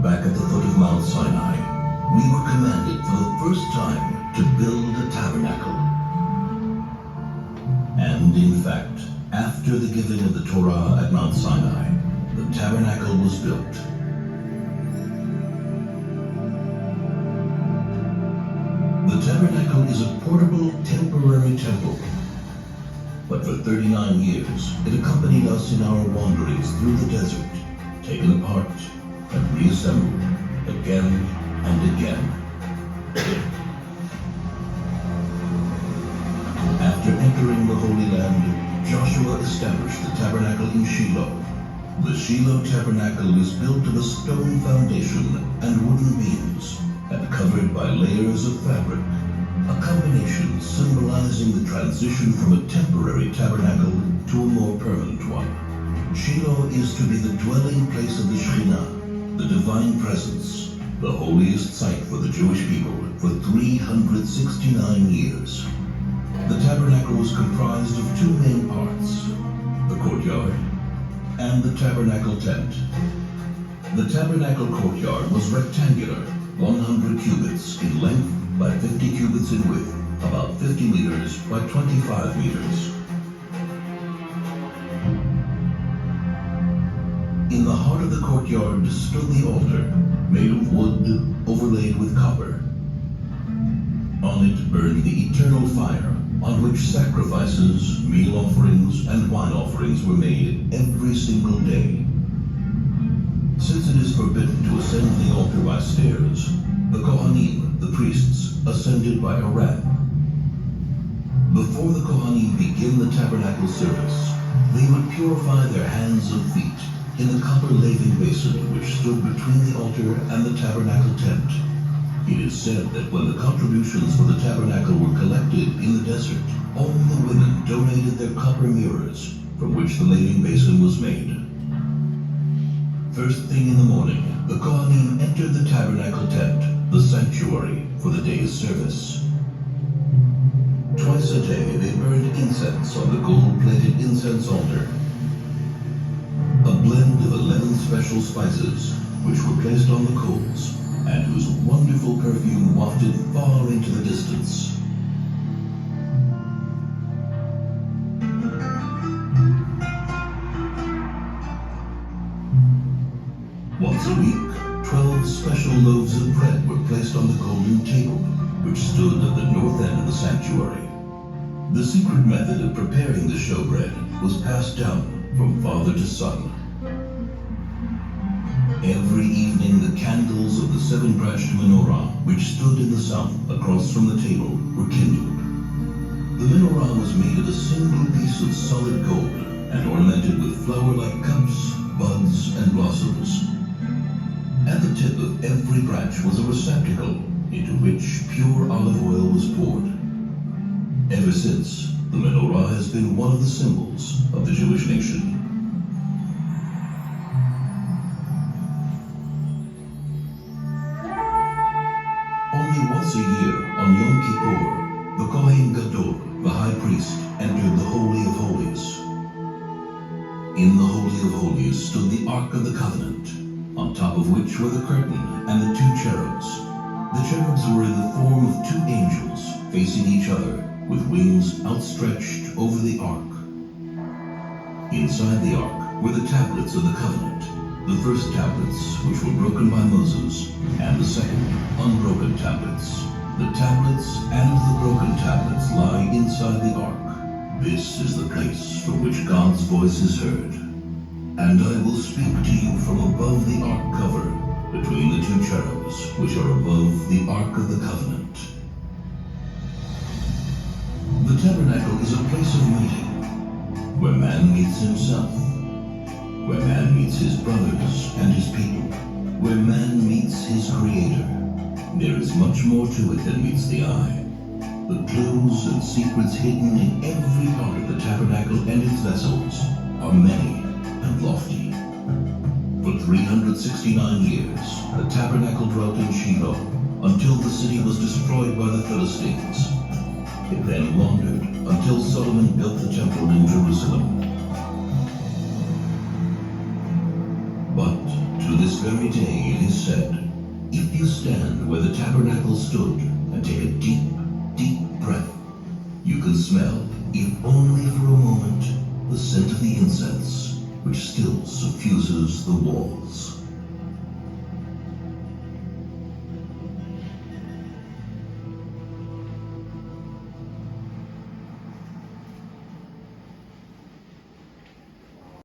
back at the foot of Mount Sinai, we were commanded for the first time to build a tabernacle. And in fact, after the giving of the Torah at Mount Sinai, the tabernacle was built. The tabernacle is a portable, temporary temple. But for 39 years, it accompanied us in our wanderings through the desert, taken apart and reassembled again and again. After entering the Holy Land, Joshua established the tabernacle in Shilo. The Shilo tabernacle is built of a stone foundation and wooden beams, and covered by layers of fabric, a combination symbolizing the transition from a temporary tabernacle to a more permanent one. Shilo is to be the dwelling place of the Shekhinah, the divine presence, the holiest site for the Jewish people for 369 years. The tabernacle was comprised of two main parts, the courtyard and the tabernacle tent. The tabernacle courtyard was rectangular, 100 cubits in length by 50 cubits in width, about 50 meters by 25 meters. In the heart of the courtyard stood the altar, made of wood overlaid with copper. On it burned the eternal fire, on which sacrifices, meal offerings, and wine offerings were made every single day. Since it is forbidden to ascend the altar by stairs, the Kohanim, the priests, ascended by a ramp. Before the Kohanim begin the tabernacle service, they would purify their hands and feet in the copper laving basin which stood between the altar and the tabernacle tent. It is said that when the contributions for the tabernacle were collected in the desert, all the women donated their copper mirrors from which the laving basin was made. First thing in the morning, the Kohanim entered the tabernacle tent, the sanctuary, for the day's service. Twice a day they burned incense on the gold-plated incense altar. A blend of 11 special spices, which were placed on the coals, and whose wonderful perfume wafted far into the distance. Once a week, 12 special loaves of bread were placed on the golden table, which stood at the north end of the sanctuary. The secret method of preparing the showbread was passed down from father to son. Every evening the candles of the seven-branched menorah, which stood in the south across from the table, were kindled. The menorah was made of a single piece of solid gold and ornamented with flower-like cups, buds, and blossoms. At the tip of every branch was a receptacle into which pure olive oil was poured. Ever since, the menorah has been one of the symbols of the Jewish nation. Only once a year, on Yom Kippur, the Kohen Gadol, the high priest, entered the Holy of Holies. In the Holy of Holies stood the Ark of the Covenant, on top of which were the curtain and the two cherubs. The cherubs were in the form of two angels, facing each other, with wings outstretched over the Ark. Inside the Ark were the tablets of the covenant, the first tablets which were broken by Moses, and the second, unbroken tablets. The tablets and the broken tablets lie inside the Ark. This is the place from which God's voice is heard. And I will speak to you from above the Ark cover, between the two cherubs which are above the Ark of the Covenant. The tabernacle is a place of meeting, where man meets himself, where man meets his brothers and his people, where man meets his Creator. There is much more to it than meets the eye. The clues and secrets hidden in every part of the tabernacle and its vessels are many and lofty. For 369 years, the tabernacle dwelt in Shilo until the city was destroyed by the Philistines. It then wandered until Solomon built the temple in Jerusalem. But to this very day it is said, if you stand where the tabernacle stood and take a deep, deep breath, you can smell, if only for a moment, the scent of the incense which still suffuses the walls.